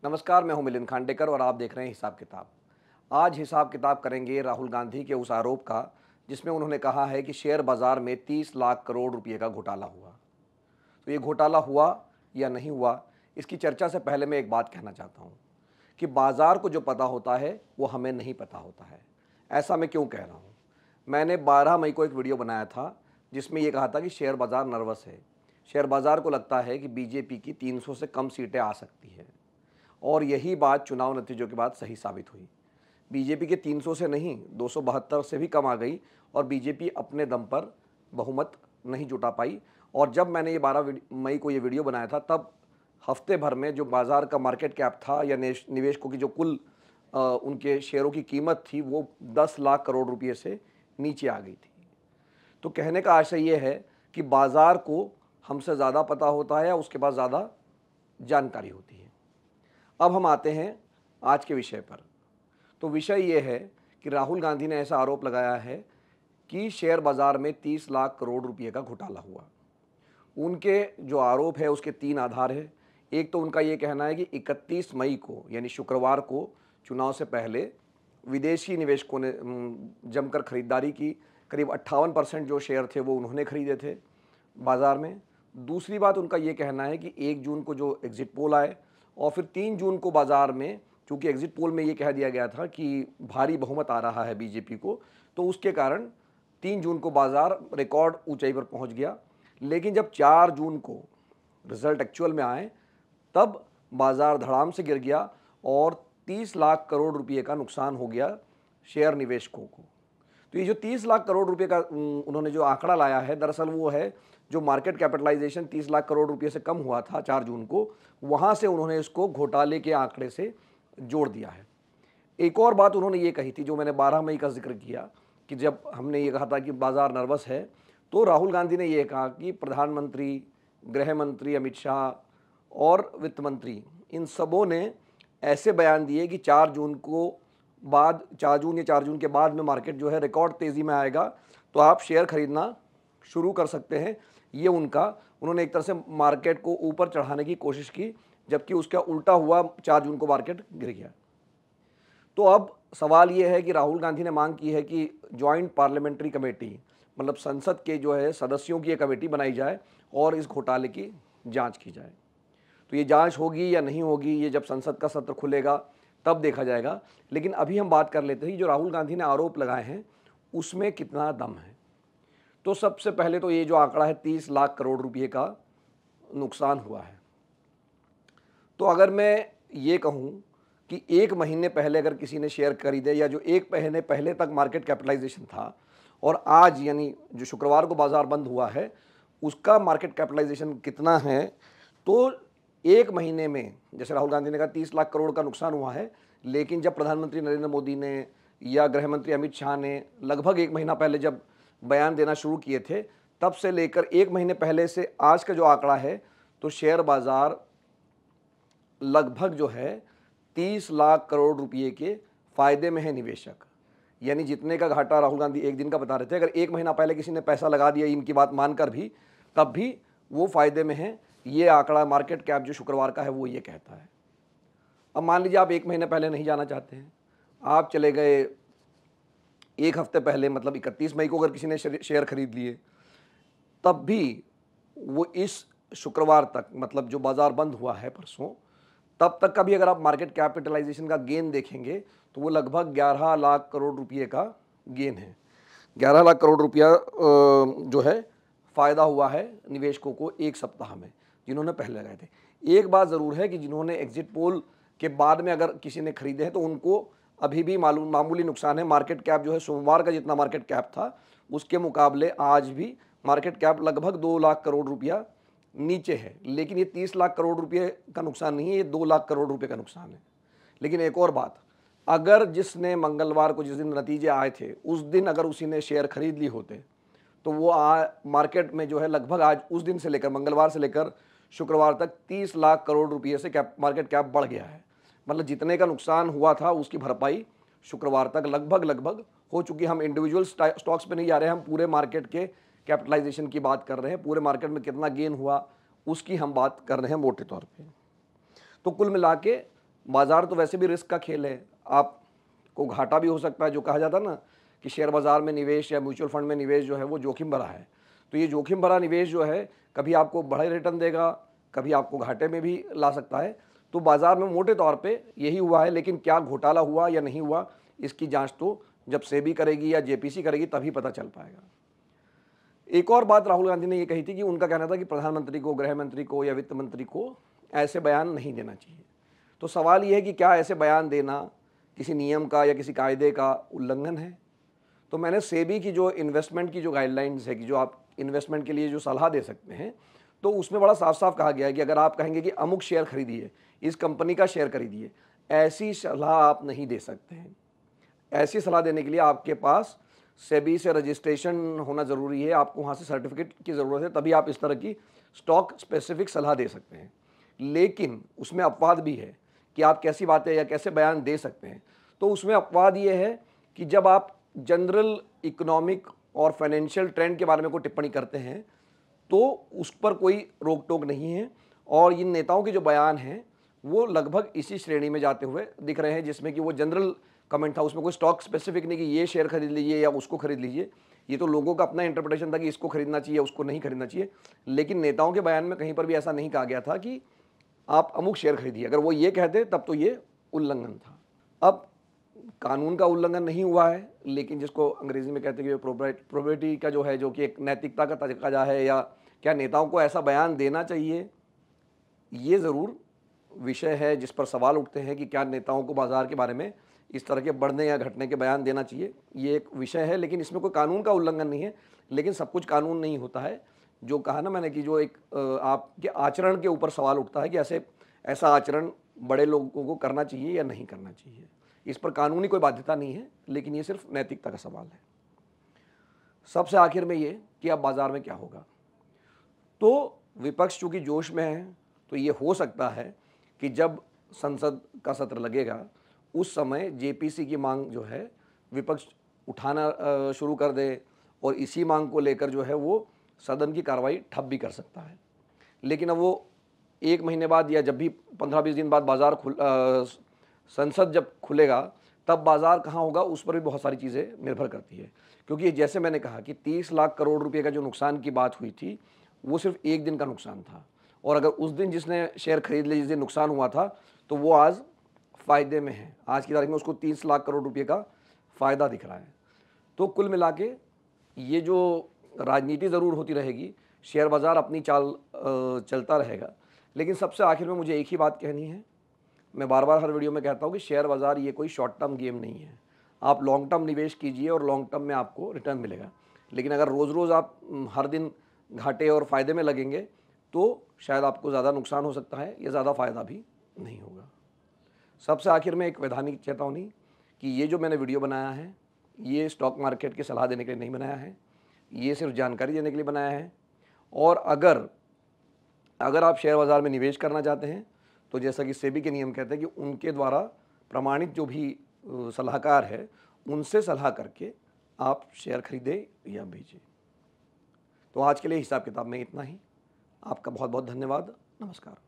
नमस्कार, मैं हूं मिलिंद खांडेकर और आप देख रहे हैं हिसाब किताब। आज हिसाब किताब करेंगे राहुल गांधी के उस आरोप का जिसमें उन्होंने कहा है कि शेयर बाजार में 30 लाख करोड़ रुपए का घोटाला हुआ। तो ये घोटाला हुआ या नहीं हुआ, इसकी चर्चा से पहले मैं एक बात कहना चाहता हूं कि बाजार को जो पता होता है वो हमें नहीं पता होता है। ऐसा मैं क्यों कह रहा हूं? मैंने 12 मई को एक वीडियो बनाया था जिसमें यह कहा था कि शेयर बाजार नर्वस है। शेयर बाजार को लगता है कि बीजेपी की 300 से कम सीटें आ सकती है और यही बात चुनाव नतीजों के बाद सही साबित हुई। बीजेपी के 300 से नहीं, 272 से भी कम आ गई और बीजेपी अपने दम पर बहुमत नहीं जुटा पाई। और जब मैंने ये 12 मई को ये वीडियो बनाया था, तब हफ्ते भर में जो बाज़ार का मार्केट कैप था या निवेशकों की जो कुल उनके शेयरों की कीमत थी वो 10 लाख करोड़ रुपये से नीचे आ गई थी। तो कहने का आशय ये है कि बाज़ार को हमसे ज़्यादा पता होता है या उसके पास ज़्यादा जानकारी होती है। अब हम आते हैं आज के विषय पर। तो विषय ये है कि राहुल गांधी ने ऐसा आरोप लगाया है कि शेयर बाज़ार में 30 लाख करोड़ रुपए का घोटाला हुआ। उनके जो आरोप है उसके 3 आधार हैं। एक तो उनका ये कहना है कि 31 मई को यानी शुक्रवार को चुनाव से पहले विदेशी निवेशकों ने जमकर खरीदारी की। करीब 58% जो शेयर थे वो उन्होंने खरीदे थे बाज़ार में। दूसरी बात उनका ये कहना है कि 1 जून को जो एग्ज़िट पोल आए और फिर 3 जून को बाज़ार में, चूँकि एग्ज़िट पोल में ये कह दिया गया था कि भारी बहुमत आ रहा है बीजेपी को, तो उसके कारण 3 जून को बाज़ार रिकॉर्ड ऊंचाई पर पहुंच गया। लेकिन जब 4 जून को रिज़ल्ट एक्चुअल में आए तब बाज़ार धड़ाम से गिर गया और 30 लाख करोड़ रुपये का नुकसान हो गया शेयर निवेशकों को। तो ये जो 30 लाख करोड़ रुपये का उन्होंने जो आंकड़ा लाया है, दरअसल वो है जो मार्केट कैपिटलाइजेशन 30 लाख करोड़ रुपये से कम हुआ था 4 जून को, वहाँ से उन्होंने इसको घोटाले के आंकड़े से जोड़ दिया है। एक और बात उन्होंने ये कही थी जो मैंने 12 मई का जिक्र किया कि जब हमने ये कहा था कि बाज़ार नर्वस है, तो राहुल गांधी ने ये कहा कि प्रधानमंत्री, गृह मंत्री अमित शाह और वित्त मंत्री, इन सबों ने ऐसे बयान दिए कि 4 जून को बाद 4 जून या 4 जून के बाद में मार्केट जो है रिकॉर्ड तेज़ी में आएगा, तो आप शेयर खरीदना शुरू कर सकते हैं। ये उन्होंने एक तरह से मार्केट को ऊपर चढ़ाने की कोशिश की, जबकि उसका उल्टा हुआ, 4 जून को मार्केट गिर गया। तो अब सवाल ये है कि राहुल गांधी ने मांग की है कि जॉइंट पार्लियामेंट्री कमेटी, मतलब संसद के जो है सदस्यों की एक कमेटी बनाई जाए और इस घोटाले की जांच की जाए। तो ये जांच होगी या नहीं होगी, ये जब संसद का सत्र खुलेगा तब देखा जाएगा। लेकिन अभी हम बात कर लेते हैं जो राहुल गांधी ने आरोप लगाए हैं उसमें कितना दम है। तो सबसे पहले तो ये जो आंकड़ा है 30 लाख करोड़ रुपए का नुकसान हुआ है। तो अगर मैं ये कहूँ कि 1 महीने पहले अगर किसी ने शेयर खरीदे या जो 1 महीने पहले तक मार्केट कैपिटलाइजेशन था और आज यानी जो शुक्रवार को बाज़ार बंद हुआ है उसका मार्केट कैपिटलाइजेशन कितना है, तो 1 महीने में, जैसे राहुल गांधी ने कहा 30 लाख करोड़ का नुकसान हुआ है, लेकिन जब प्रधानमंत्री नरेंद्र मोदी ने या गृह मंत्री अमित शाह ने लगभग 1 महीना पहले जब बयान देना शुरू किए थे, तब से लेकर 1 महीने पहले से आज का जो आंकड़ा है, तो शेयर बाज़ार लगभग जो है 30 लाख करोड़ रुपए के फ़ायदे में है निवेशक। यानी जितने का घाटा राहुल गांधी एक दिन का बता रहे थे, अगर 1 महीना पहले किसी ने पैसा लगा दिया इनकी बात मानकर भी, तब भी वो फ़ायदे में है। ये आंकड़ा मार्केट कैप जो शुक्रवार का है वो ये कहता है। अब मान लीजिए आप 1 महीने पहले नहीं जाना चाहते हैं, आप चले गए 1 हफ्ते पहले, मतलब 31 मई को अगर किसी ने शेयर खरीद लिए, तब भी वो इस शुक्रवार तक, मतलब जो बाज़ार बंद हुआ है परसों, तब तक का भी अगर आप मार्केट कैपिटलाइजेशन का गेन देखेंगे तो वो लगभग 11 लाख करोड़ रुपए का गेन है। 11 लाख करोड़ रुपया जो है फ़ायदा हुआ है निवेशकों को 1 सप्ताह में, जिन्होंने पहले लगाए थे। एक बात ज़रूर है कि जिन्होंने एग्जिट पोल के बाद में अगर किसी ने खरीदे हैं तो उनको अभी भी मामूली नुकसान है। मार्केट कैप जो है सोमवार का जितना मार्केट कैप था उसके मुकाबले आज भी मार्केट कैप लगभग 2 लाख करोड़ रुपया नीचे है। लेकिन ये 30 लाख करोड़ रुपये का नुकसान नहीं है, ये 2 लाख करोड़ रुपये का नुकसान है। लेकिन एक और बात, अगर जिसने मंगलवार को जिस दिन नतीजे आए थे उस दिन अगर उसी ने शेयर खरीद ली होते तो वो मार्केट में जो है लगभग आज उस दिन से लेकर, मंगलवार से लेकर शुक्रवार तक 30 लाख करोड़ रुपये से मार्केट कैप बढ़ गया है। मतलब जितने का नुकसान हुआ था उसकी भरपाई शुक्रवार तक लगभग हो चुकी। हम इंडिविजुअल स्टॉक्स पे नहीं जा रहे हैं, हम पूरे मार्केट के कैपिटलाइजेशन की बात कर रहे हैं, पूरे मार्केट में कितना गेन हुआ उसकी हम बात कर रहे हैं मोटे तौर पे। तो कुल मिला के बाज़ार तो वैसे भी रिस्क का खेल है, आपको घाटा भी हो सकता है। जो कहा जाता है ना कि शेयर बाज़ार में निवेश या म्यूचुअल फंड में निवेश जो है वो जोखिम भरा है, तो ये जोखिम भरा निवेश जो है कभी आपको बड़े रिटर्न देगा, कभी आपको घाटे में भी ला सकता है। तो बाज़ार में मोटे तौर पे यही हुआ है, लेकिन क्या घोटाला हुआ या नहीं हुआ इसकी जांच तो जब सेबी करेगी या जेपीसी करेगी तभी पता चल पाएगा। एक और बात राहुल गांधी ने ये कही थी कि उनका कहना था कि प्रधानमंत्री को, गृह मंत्री को या वित्त मंत्री को ऐसे बयान नहीं देना चाहिए। तो सवाल ये है कि क्या ऐसे बयान देना किसी नियम का या किसी कायदे का उल्लंघन है? तो मैंने सेबी की जो इन्वेस्टमेंट की जो गाइडलाइंस है कि जो आप इन्वेस्टमेंट के लिए जो सलाह दे सकते हैं, तो उसमें बड़ा साफ साफ कहा गया है कि अगर आप कहेंगे कि अमुक शेयर खरीदिए, इस कंपनी का शेयर खरीदिए, ऐसी सलाह आप नहीं दे सकते हैं। ऐसी सलाह देने के लिए आपके पास सेबी से रजिस्ट्रेशन होना ज़रूरी है, आपको वहाँ से सर्टिफिकेट की ज़रूरत है, तभी आप इस तरह की स्टॉक स्पेसिफिक सलाह दे सकते हैं। लेकिन उसमें अपवाद भी है कि आप कैसी बातें या कैसे बयान दे सकते हैं। तो उसमें अपवाद ये है कि जब आप जनरल इकोनॉमिक और फाइनेंशियल ट्रेंड के बारे में कोई टिप्पणी करते हैं तो उस पर कोई रोक टोक नहीं है। और इन नेताओं के जो बयान हैं वो लगभग इसी श्रेणी में जाते हुए दिख रहे हैं, जिसमें कि वो जनरल कमेंट था, उसमें कोई स्टॉक स्पेसिफिक नहीं कि ये शेयर खरीद लीजिए या उसको खरीद लीजिए। ये तो लोगों का अपना इंटरप्रिटेशन था कि इसको खरीदना चाहिए, उसको नहीं खरीदना चाहिए। लेकिन नेताओं के बयान में कहीं पर भी ऐसा नहीं कहा गया था कि आप अमुक शेयर खरीदिए। अगर वो ये कहते तब तो ये उल्लंघन था। अब कानून का उल्लंघन नहीं हुआ है, लेकिन जिसको अंग्रेजी में कहते हैं कि प्रोबेबिलिटी का जो है, जो कि एक नैतिकता का तकाजा है, या क्या नेताओं को ऐसा बयान देना चाहिए, ये ज़रूर विषय है जिस पर सवाल उठते हैं कि क्या नेताओं को बाज़ार के बारे में इस तरह के बढ़ने या घटने के बयान देना चाहिए। ये एक विषय है, लेकिन इसमें कोई कानून का उल्लंघन नहीं है। लेकिन सब कुछ कानून नहीं होता है। जो कहा ना मैंने कि जो एक आपके आचरण के ऊपर सवाल उठता है कि ऐसा आचरण बड़े लोगों को करना चाहिए या नहीं करना चाहिए। इस पर कानूनी कोई बाध्यता नहीं है, लेकिन ये सिर्फ नैतिकता का सवाल है। सबसे आखिर में ये कि अब बाज़ार में क्या होगा। तो विपक्ष चूँकि जोश में है, तो ये हो सकता है कि जब संसद का सत्र लगेगा उस समय जेपीसी की मांग जो है विपक्ष उठाना शुरू कर दे, और इसी मांग को लेकर जो है वो सदन की कार्रवाई ठप भी कर सकता है। लेकिन अब वो 1 महीने बाद या जब भी 15-20 दिन बाद संसद जब खुलेगा तब बाज़ार कहाँ होगा, उस पर भी बहुत सारी चीज़ें निर्भर करती है। क्योंकि जैसे मैंने कहा कि 30 लाख करोड़ रुपए का जो नुकसान की बात हुई थी वो सिर्फ एक दिन का नुकसान था, और अगर उस दिन जिसने शेयर खरीद लिए, जिस दिन नुकसान हुआ था, तो वो आज फ़ायदे में है। आज की तारीख में उसको 30 लाख करोड़ रुपये का फ़ायदा दिख रहा है। तो कुल मिला के ये जो राजनीति ज़रूर होती रहेगी, शेयर बाज़ार अपनी चाल चलता रहेगा। लेकिन सबसे आखिर में मुझे एक ही बात कहनी है, मैं बार बार हर वीडियो में कहता हूँ कि शेयर बाज़ार ये कोई शॉर्ट टर्म गेम नहीं है। आप लॉन्ग टर्म निवेश कीजिए और लॉन्ग टर्म में आपको रिटर्न मिलेगा। लेकिन अगर रोज़ रोज़ आप हर दिन घाटे और फ़ायदे में लगेंगे तो शायद आपको ज़्यादा नुकसान हो सकता है या ज़्यादा फ़ायदा भी नहीं होगा। सबसे आखिर में एक वैधानिक चेतावनी कि ये जो मैंने वीडियो बनाया है ये स्टॉक मार्केट की सलाह देने के लिए नहीं बनाया है, ये सिर्फ जानकारी देने के लिए बनाया है। और अगर आप शेयर बाज़ार में निवेश करना चाहते हैं तो जैसा कि सेबी के नियम कहते हैं कि उनके द्वारा प्रमाणित जो भी सलाहकार है उनसे सलाह करके आप शेयर खरीदें या बेचें। तो आज के लिए हिसाब किताब में इतना ही। आपका बहुत बहुत धन्यवाद। नमस्कार।